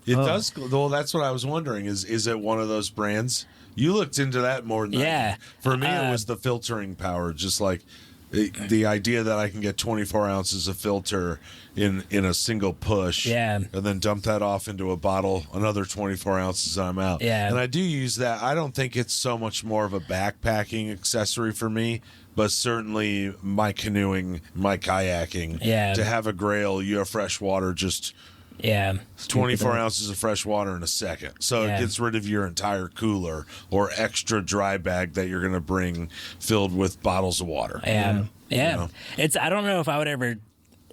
It does. Well, that's what I was wondering. Is it one of those brands? You looked into that more than I Yeah. did. For me, it was the filtering power. Just like the idea that I can get 24 ounces of filter in a single push. Yeah. And then dump that off into a bottle, another 24 ounces, and I'm out. Yeah. And I do use that. I don't think it's so much more of a backpacking accessory for me, but certainly my canoeing, my kayaking. Yeah. To have a Grail, you have fresh water, just Yeah. 24 ounces of fresh water in a second. So Yeah. it gets rid of your entire cooler or extra dry bag that you're going to bring filled with bottles of water. Yeah. Yeah. You know? It's, I don't know if I would ever,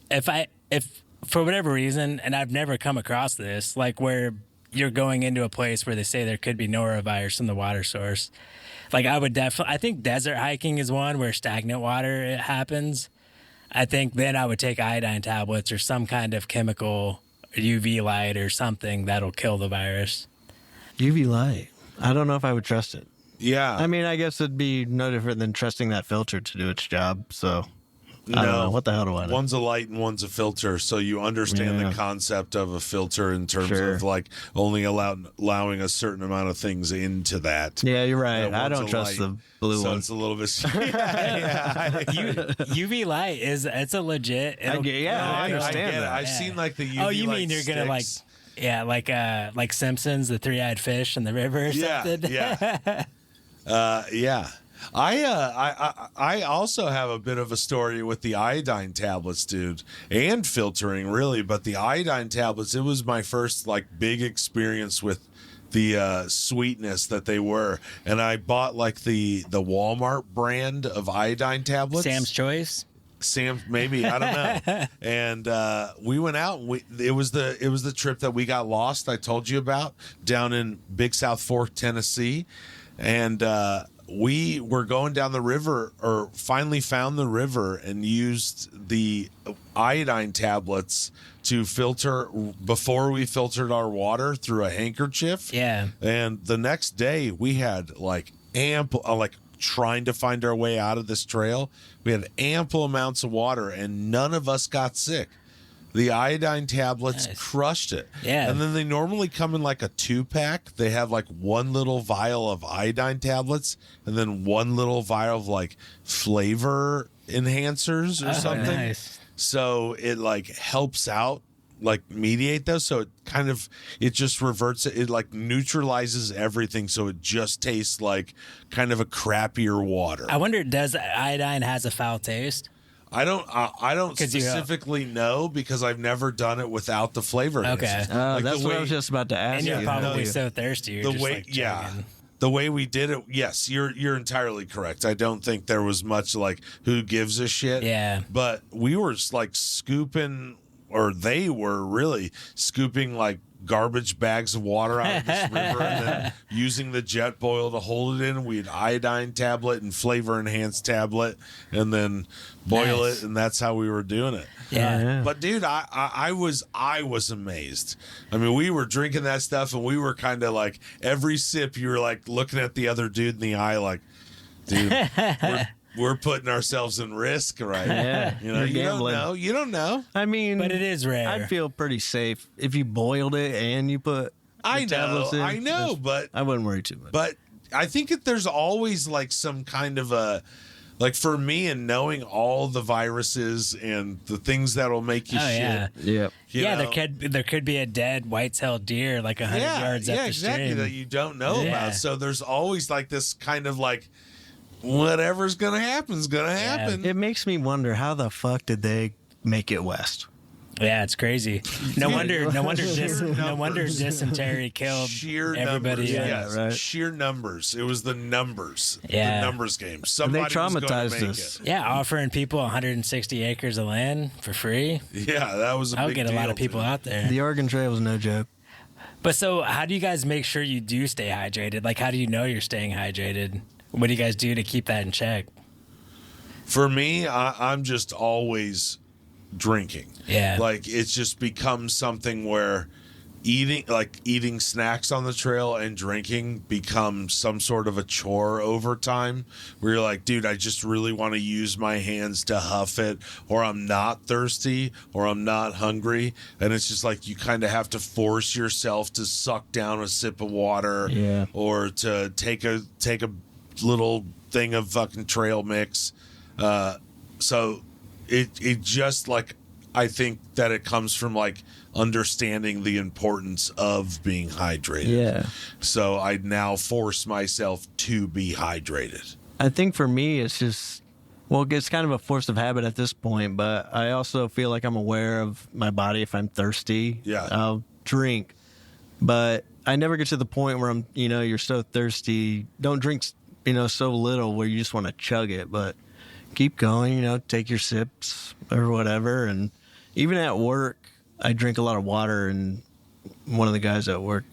if for whatever reason, and I've never come across this, like where you're going into a place where they say there could be norovirus in the water source. Like I would definitely, I think desert hiking is one where stagnant water it happens. I think then I would take iodine tablets or some kind of chemical UV light or something that'll kill the virus. UV light. I don't know if I would trust it. Yeah. I mean, I guess it'd be no different than trusting that filter to do its job. So I don't know. What the hell do I know? One's a light and one's a filter. So you understand Yeah. the concept of a filter in terms Sure. of like only allowing a certain amount of things into that. Yeah, you're right. And I one's don't a trust light. the blue So one. it's a little bit. Yeah. UV light it's a legit. I understand get it. that. I've Yeah. seen like the UV Oh, you light mean you're gonna sticks. like Simpsons, the three-eyed fish in the river or something? Yeah. Yeah. I also have a bit of a story with the iodine tablets, dude, and filtering really, but the iodine tablets, it was my first like big experience with the sweetness that they were. And I bought like the Walmart brand of iodine tablets. Sam's Choice. Sam, maybe, I don't know. And we went out. And it was the trip that we got lost. I told you about down in Big South Fork, Tennessee, and we were going down the river, or finally found the river and used the iodine tablets to filter before we filtered our water through a handkerchief. Yeah. And the next day we had like ample, trying to find our way out of this trail. We had ample amounts of water and none of us got sick. The iodine tablets Nice. crushed it. Yeah. And then they normally come in like a 2-pack. They have like one little vial of iodine tablets and then one little vial of like flavor enhancers or something. Nice. So it like helps out, like mediate those. So it just reverts it. It like neutralizes everything. So it just tastes like kind of a crappier water. I wonder, does iodine has a foul taste? I don't 'Cause you- specifically know because I've never done it without the flavor. Okay. enhancers. Oh, Like that's the what I way- was just about to ask And you're you. probably no, so thirsty. You're the just way, like yeah. chugging. The way we did it, yes, you're entirely correct. I don't think there was much like who gives a shit. Yeah. But we were like scooping, or they were really scooping like garbage bags of water out of this river and then using the jet boil to hold it in. We had iodine tablet and flavor enhanced tablet and then boil Nice. it, and that's how we were doing it. Yeah. Yeah. But dude, I was amazed. I mean, we were drinking that stuff and we were kind of like every sip you were like looking at the other dude in the eye like, dude, we're putting ourselves in risk, right? Yeah, You know, you're you gambling. don't know. You don't know. I mean, But it is rare. I'd feel pretty safe if you boiled it and you put. I the tablets in. I know, but I wouldn't worry too much. But I think that there's always like some kind of a, like for me, and knowing all the viruses and the things that'll make you Oh, shit. yeah. yeah, you Yeah, know? there could be a dead white-tailed deer like 100 yards up the exactly, stream. that you don't know Yeah. about. So there's always like this kind of like, whatever's gonna happen is gonna happen. it makes me wonder how the fuck did they make it west? Yeah, it's crazy. No wonder numbers. dysentery killed Sheer everybody. numbers, Yeah, yes, right. sheer numbers. It was the numbers, Yeah. the numbers game. And Somebody they was gonna traumatized make us. it. Yeah, offering people 160 acres of land for free. Yeah, that was a I'll big get a lot deal, of people dude. out there. The Oregon Trail was no joke. But so, how do you guys make sure you do stay hydrated? Like, how do you know you're staying hydrated? What do you guys do to keep that in check? For me, I'm just always drinking. Yeah. Like it's just become something where eating snacks on the trail and drinking becomes some sort of a chore over time, where you're like, dude, I just really want to use my hands to huff it, or I'm not thirsty, or I'm not hungry. And it's just like you kind of have to force yourself to suck down a sip of water, Yeah. or to take a little thing of fucking trail mix. So it just like, I think that it comes from like understanding the importance of being hydrated. Yeah. So I now force myself to be hydrated. I think for me, it's just, well, it's kind of a force of habit at this point, but I also feel like I'm aware of my body. If I'm thirsty, Yeah. I'll drink. But I never get to the point where you're so thirsty. Don't drink, so little where you just want to chug it, but keep going, take your sips or whatever. And even at work, I drink a lot of water, and one of the guys at work,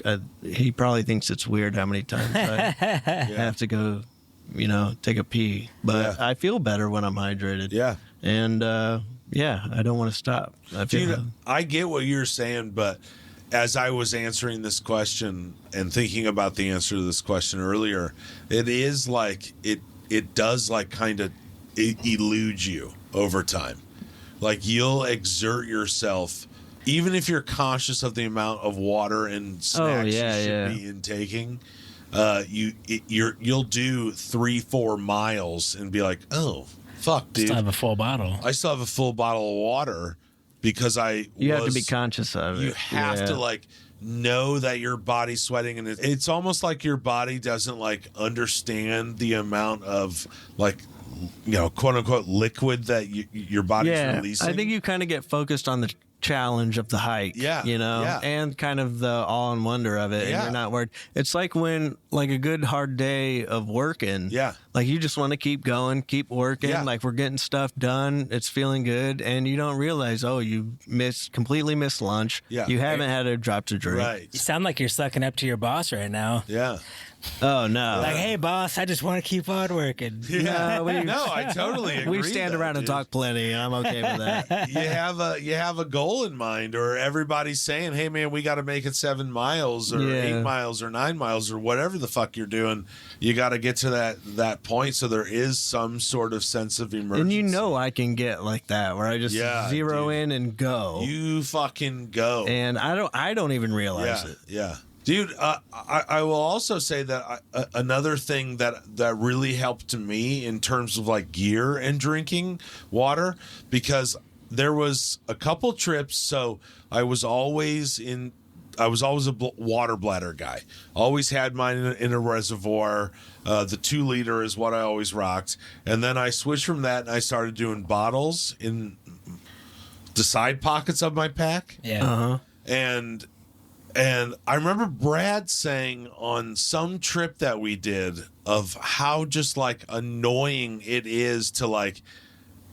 he probably thinks it's weird how many times I have to go, take a pee. But Yeah. I feel better when I'm hydrated. Yeah. And, I don't want to stop. I feel Dude, I get what you're saying, but as I was answering this question and thinking about the answer to this question earlier, it is like it does like kind of elude you over time. Like you'll exert yourself, even if you're conscious of the amount of water and snacks you should be intaking. You'll do 3-4 miles and be like, oh fuck, dude, Still have a full bottle. I still have a full bottle of water because you have to be conscious of it. You have to like know that your body's sweating, and it's almost like your body doesn't like understand the amount of like, quote unquote liquid that your body's releasing. I think you kind of get focused on the challenge of the hike, Yeah. and kind of the awe and wonder of it, and Yeah. you're not worried. It's like when, like a good hard day of working, Yeah. like you just want to keep going, keep working, Yeah. like we're getting stuff done, it's feeling good, and you don't realize, you completely missed lunch, Yeah. you haven't had a drop to drink. Right. You sound like you're sucking up to your boss right now. Yeah. Oh no. Like, hey, boss, I just want to keep on working. Yeah. we- No, I totally agree. We stand though, around and dude. talk plenty, and I'm okay with that. You have a goal in mind, or everybody's saying, hey man, we got to make it 7 miles or Yeah. 8 miles or 9 miles or whatever the fuck you're doing. You got to get to that point, so there is some sort of sense of emergency. And I can get like that, where I just zero dude. in and go. You fucking go. And I don't even realize it. Yeah. Dude, I will also say that another thing that really helped me in terms of like gear and drinking water, because there was a couple trips. So I was always a water bladder guy. Always had mine in a reservoir. The 2-liter is what I always rocked. And then I switched from that and I started doing bottles in the side pockets of my pack. Yeah. And I remember Brad saying on some trip that we did of how just like annoying it is to like,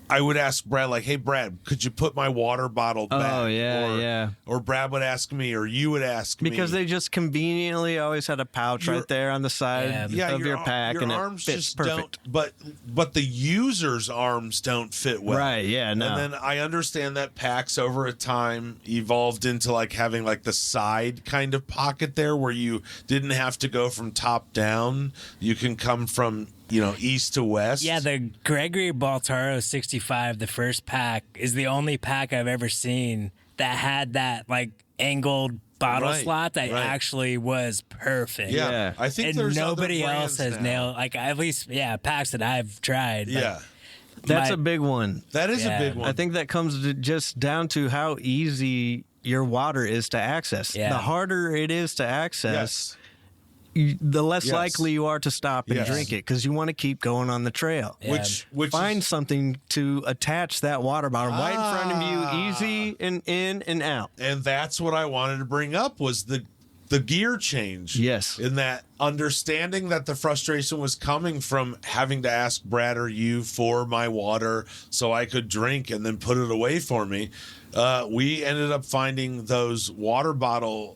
I would ask Brad like, hey Brad, could you put my water bottle back? Oh, yeah. Or Brad would ask me, or you would ask me. Because they just conveniently always had a pouch right there on the side of your pack, and it fits perfect. But the user's arms don't fit well. Right, yeah, no. And then I understand that packs over a time evolved into like having like the side kind of pocket there where you didn't have to go from top down. You can come from east to west. Yeah, the Gregory Baltaro 65, the first pack, is the only pack I've ever seen that had that like angled bottle Right, slot that right. actually was perfect. Yeah. Yeah. I think And there's nobody other else brands has now. nailed, like, at least, packs that I've tried. Like, Yeah, That's my- a big one. that is Yeah. a big one. I think that comes just down to how easy your water is to access. Yeah. The harder it is to access, yes. the less Yes. likely you are to stop and Yes. drink it because you want to keep going on the trail. Yeah. Which Find is, something to attach that water bottle right in front of Ah. you, easy and in and out. and that's what I wanted to bring up was the gear change. Yes. In that understanding that the frustration was coming from having to ask Brad or you for my water so I could drink and then put it away for me. We ended up finding those water bottle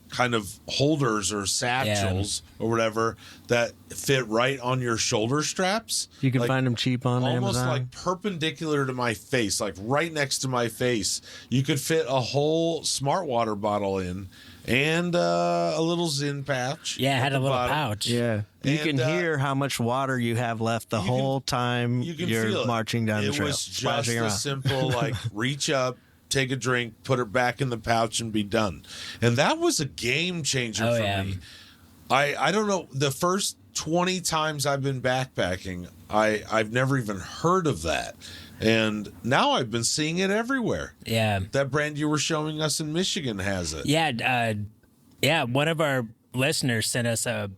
kind of holders or satchels or whatever that fit right on your shoulder straps. You can Like, find them cheap on almost Amazon. like perpendicular to my face, like right next to my face. You could fit a whole smart water bottle in and a little Zin pouch. Yeah, it at had the a little bottom. pouch. yeah. You And, can hear how much water you have left the you can- whole time You can you're feel it. marching down the It trail. was just splashing a around. simple, like, reach up, take a drink, put it back in the pouch, and be done. And that was a game changer Oh, for yeah. me. I don't know. The first 20 times I've been backpacking, I've never even heard of that. And now I've been seeing it everywhere. Yeah. That brand you were showing us in Michigan has it. Yeah, one of our listeners sent us a.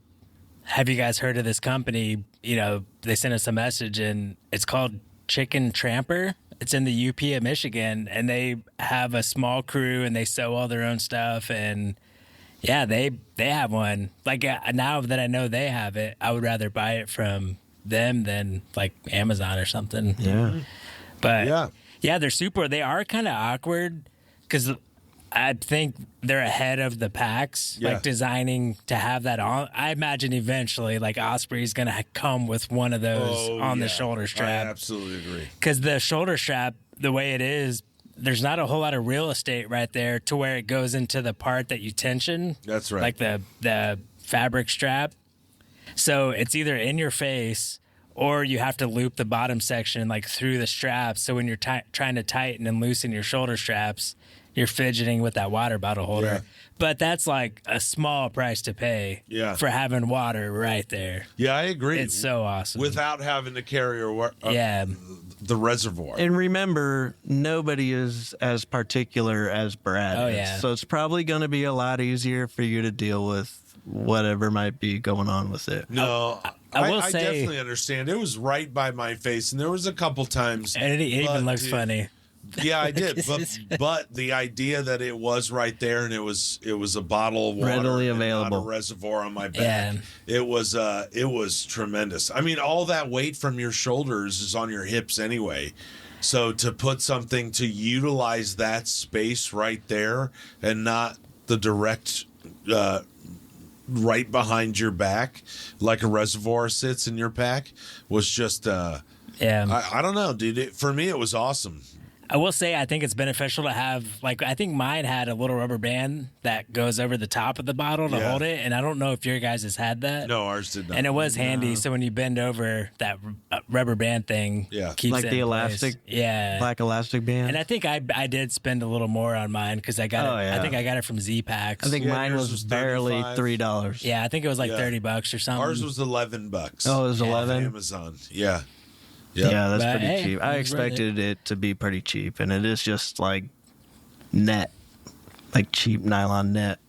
Have you guys heard of this company? They sent us a message, and it's called Chicken Tramper. It's in the UP of Michigan, and they have a small crew, and they sew all their own stuff. And yeah, they have one. Like now that I know they have it, I would rather buy it from them than like Amazon or something. Yeah. But yeah, they're super. They are kind of awkward because I think they're ahead of the packs, Yeah. like designing to have that on. I imagine eventually, like Osprey's going to come with one of those on the shoulder I strap. absolutely agree. Because the shoulder strap, the way it is, there's not a whole lot of real estate right there to where it goes into the part that you tension. That's right. Like the fabric strap. So it's either in your face or you have to loop the bottom section like through the straps. So when you're trying to tighten and loosen your shoulder straps, you're fidgeting with that water bottle holder. Yeah. But that's like a small price to pay for having water right there. Yeah, I agree. It's so awesome. Without having to carry yeah. the reservoir. And remember, nobody is as particular as Brad Oh, is. yeah. So it's probably going to be a lot easier for you to deal with whatever might be going on with it. No, I will I say- definitely understand. It was right by my face, and there was a couple times. And it even but, looks dude, funny. Yeah, I did. But the idea that it was right there and it was a bottle of water Readily and not available. a reservoir on my back. Yeah. It was tremendous. I mean, all that weight from your shoulders is on your hips anyway. So to put something to utilize that space right there and not the direct right behind your back like a reservoir sits in your pack was just Yeah. I don't know, dude. For me, it was awesome. I will say I think it's beneficial to have, like, I think mine had a little rubber band that goes over the top of the bottle to Yeah. hold it, and I don't know if your guys has had that. No, ours did not. And it was handy, so when you bend over, that rubber band thing Yeah. keeps Like it the in place. elastic Yeah. Black elastic band. And I think I did spend a little more on mine because I got Oh, it. yeah. I think I got it from Z Packs. I think Yeah, mine yours was was barely $35. $3. Yeah, I think it was like Yeah. $30 or something. Ours was $11. Oh, it was Yeah. 11? Amazon. Yeah. Yeah, that's But, pretty hey, cheap. I it was worth expected it to be pretty cheap, and it is just like net, like cheap nylon net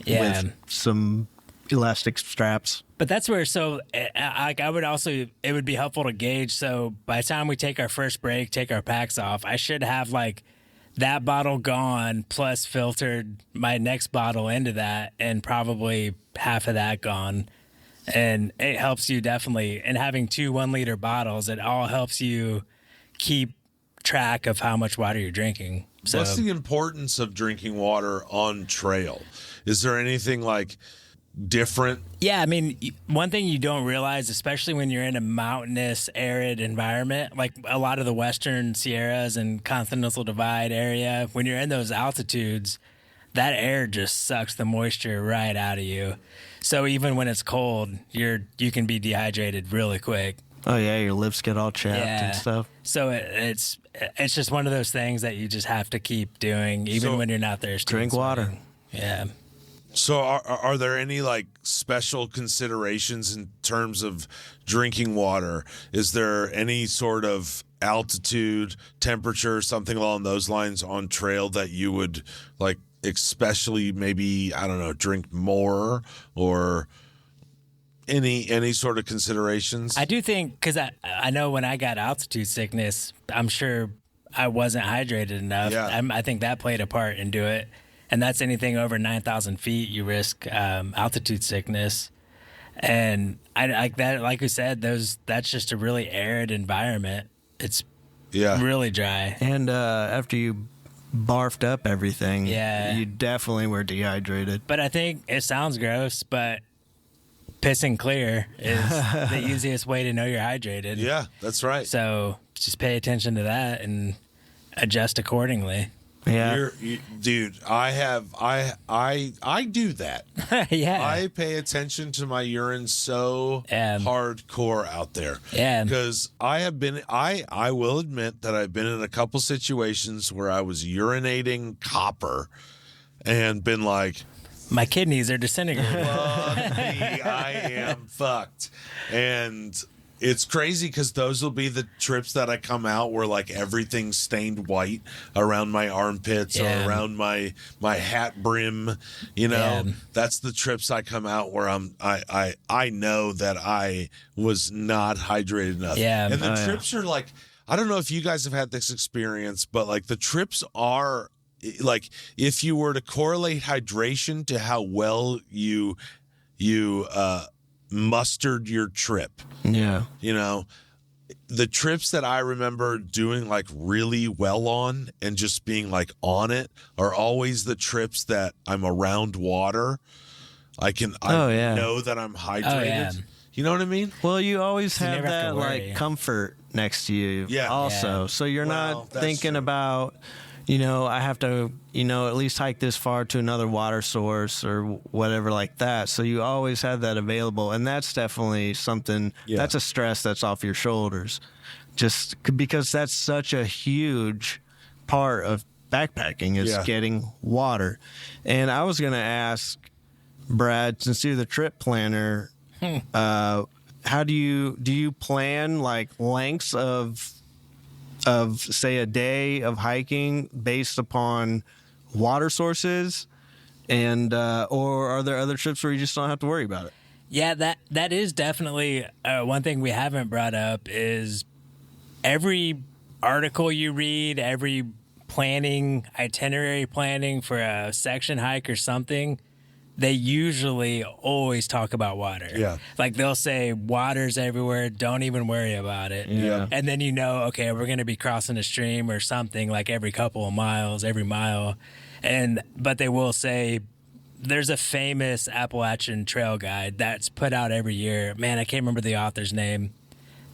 Yeah. with some elastic straps. But that's where, so I would also, it would be helpful to gauge. So by the time we take our first break, take our packs off, I should have like that bottle gone plus filtered my next bottle into that and probably half of that gone. And it helps you definitely. And having 2 1-liter bottles, it all helps you keep track of how much water you're drinking. So What's the importance of drinking water on trail? Is there anything like different? yeah, I mean, one thing you don't realize, especially when you're in a mountainous, arid environment, like a lot of the Western Sierras and Continental Divide area, when you're in those altitudes, that air just sucks the moisture right out of you. So even when it's cold, you can be dehydrated really quick. Oh yeah, your lips get all chapped Yeah. and stuff. So it's just one of those things that you just have to keep doing, even So when you're not thirsty. Drink and water. sweating. Yeah. So are there any like special considerations in terms of drinking water? Is there any sort of altitude, temperature, something along those lines on trail that you would like especially maybe, I don't know, drink more, or any sort of considerations? I do think, because I know when I got altitude sickness, I'm sure I wasn't hydrated enough. Yeah. I think that played a part into it. And that's anything over 9,000 feet, you risk altitude sickness. And I like that, like we said, that's just a really arid environment. It's Yeah. really dry. And after you barfed up everything, Yeah. you definitely were dehydrated. But I think it sounds gross, but pissing clear is the easiest way to know you're hydrated. Yeah, that's right. So just pay attention to that and adjust accordingly. Yeah. Dude, I do that. Yeah. I pay attention to my urine so hardcore out there. Yeah. Because I will admit that I've been in a couple situations where I was urinating copper and been like, My kidneys are disintegrating. fuck me, I am fucked. And it's crazy because those will be the trips that I come out where like everything's stained white around my armpits or around my hat brim. You know, that's the trips I come out where I know that I was not hydrated enough. Yeah. And the trips are like, I don't know if you guys have had this experience, but like the trips are like, if you were to correlate hydration to how well you mustered your trip, Yeah. you know, the trips that I remember doing like really well on and just being like on it are always the trips that I'm around water. I know that I'm hydrated. You know what I mean? Well, you always You have never have that to worry. like comfort next to you. Yeah. Also, Yeah. so you're Well, not that's thinking true. about, I have to, at least hike this far to another water source or whatever like that. So you always have that available, and that's definitely something. Yeah. That's a stress that's off your shoulders, just because that's such a huge part of backpacking is getting water. And I was gonna ask Brad, since you're the trip planner. How do you plan like lengths of say a day of hiking based upon water sources, and or are there other trips where you just don't have to worry about it? Yeah, that is definitely one thing we haven't brought up is every article you read, every itinerary planning for a section hike or something, they usually always talk about water. Yeah. Like they'll say water's everywhere, don't even worry about it. Yeah. And then okay, we're going to be crossing a stream or something like every couple of miles, every mile. But they will say there's a famous Appalachian trail guide that's put out every year. Man, I can't remember the author's name,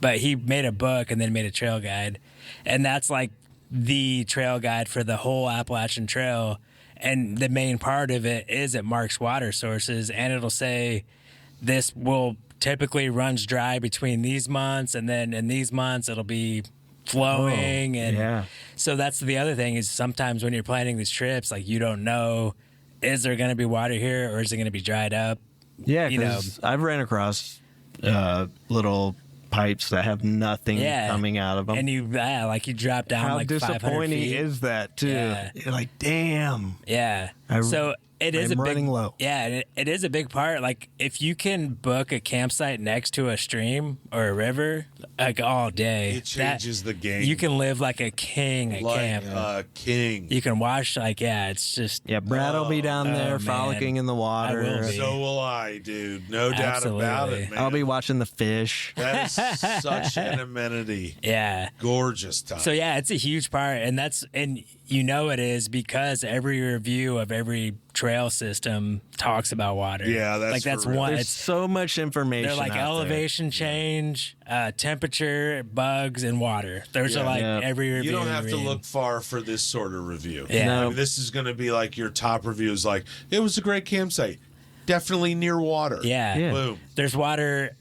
but he made a book and then made a trail guide. And that's like the trail guide for the whole Appalachian Trail. And the main part of it is it marks water sources, and it'll say this will typically runs dry between these months, and then in these months it'll be flowing. So that's the other thing is sometimes when you're planning these trips, like you don't know, is there going to be water here or is it going to be dried up? Yeah, because I've ran across little pipes that have nothing coming out of them. And you drop down How like 500 disappointing feet. is that too? Yeah. You're like, damn. Yeah. So it is I'm a big running low. Yeah, and it is a big part. Like if you can book a campsite next to a stream or a river, like all day, It changes the game. You can live like a king at like camp. a king. You can wash it's just Yeah, Brad will be down there man. frolicking in the water. I will be. So will I, dude. No doubt about Absolutely. it, man. I'll be watching the fish. That is such an amenity. yeah. Gorgeous time. So yeah, it's a huge part, and it is because every review of every trail trail system talks about water. Yeah, that's like that's for real. one. There's It's so much information. they're like out there. elevation change, temperature, bugs, and water. Those are like Yeah. every review. You don't have to read. look far for this sort of review. Yeah. No. I mean, this is going to be like your top reviews. Like, it was a great campsite. Definitely near water. Yeah. Yeah. Boom. There's water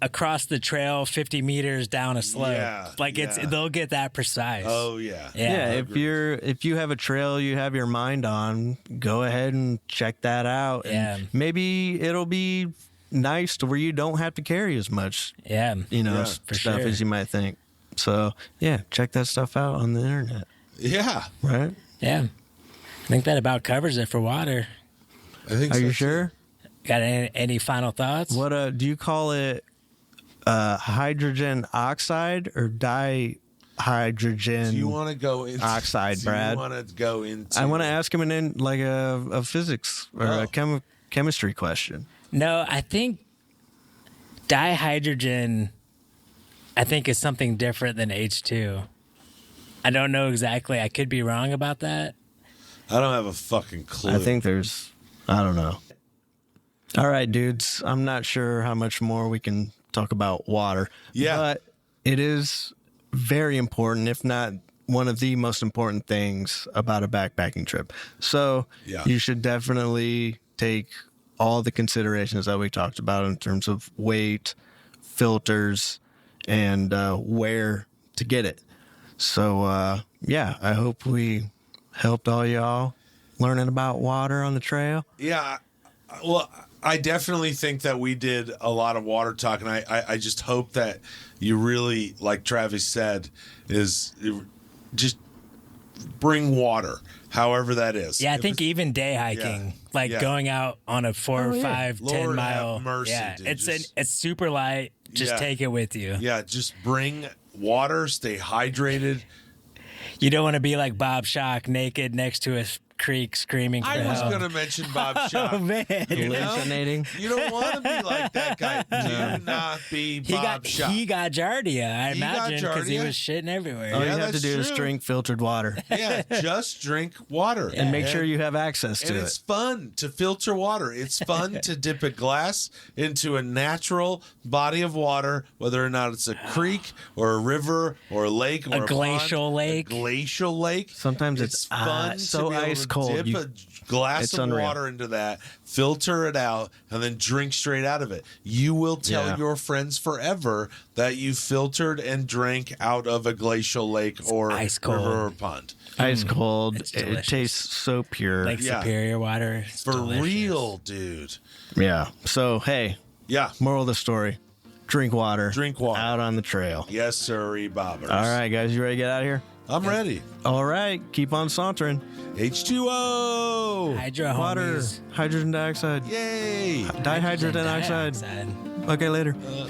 across the trail, 50 meters down a slope. Yeah, Like it's yeah. they'll get that precise. Oh, yeah. Yeah. Yeah, if you have a trail you have your mind on, go ahead and check that out. And Yeah. maybe it'll be nice to where you don't have to carry as much, Yeah. Yeah, for stuff sure. as you might think. So yeah, check that stuff out on the internet. Yeah. Right? Yeah. I think that about covers it for water. I think Are so, you too. sure? Got any final thoughts? What do you call it? Hydrogen oxide or dihydrogen? Do you want to go into Oxide, Brad? Do you want to go into? I want to ask him a physics or Oh. a chemistry question. No, I think dihydrogen is something different than H2. I don't know exactly. I could be wrong about that. I don't have a fucking clue. I think I don't know. All right, dudes. I'm not sure how much more we can talk about water. Yeah. But it is very important, if not one of the most important things about a backpacking trip. So Yeah. you should definitely take all the considerations that we talked about in terms of weight, filters, and where to get it. So, yeah, I hope we helped all y'all learning about water on the trail. Yeah. Well, I definitely think that we did a lot of water talk, and I just hope that you really, like Travis said, is just bring water, however that is. Yeah, I If think it's- even day hiking, like Yeah. going out on a 4 or yeah. 5, 10 Lord mile. have mercy, yeah, dude, it's just- it's super light. Just Yeah. take it with you. Yeah, just bring water, stay hydrated. You don't want to be like Bob Shock, naked next to a creek, screaming for I was help. going to mention Bob Shaw. Oh man, You know? Hallucinating. You don't want to be like that guy. Do not be Bob Shaw. he got Giardia, I He got imagine, because he Giardia? was shitting everywhere. All Yeah, you have to that's do is true. drink filtered water Yeah, just drink water. and make sure you have access And to it's it. fun to filter water. It's fun to dip a glass into a natural body of water, whether or not it's a creek or a river or a lake or a glacial pond, lake. A glacial lake. Sometimes it's fun so to be able ice to cold. Dip You- a glass it's of unreal. water into that, filter it out, and then drink straight out of it. You will tell Yeah. your friends forever that you filtered and drank out of a glacial lake or ice cold. river or pond. Ice cold. It's It delicious. tastes so pure. Lake Yeah. Superior water. It's For delicious. real, dude. Yeah. So, hey, Yeah. moral of the story, drink water. Drink water. Out on the trail. Yes, sirree, bobbers. All right, guys, you ready to get out of here? I'm ready. All right, keep on sauntering. H2O. Hydro Water, homies. hydrogen dioxide, Yay. dihydrogen oxide. Dioxide. Okay, later. Uh,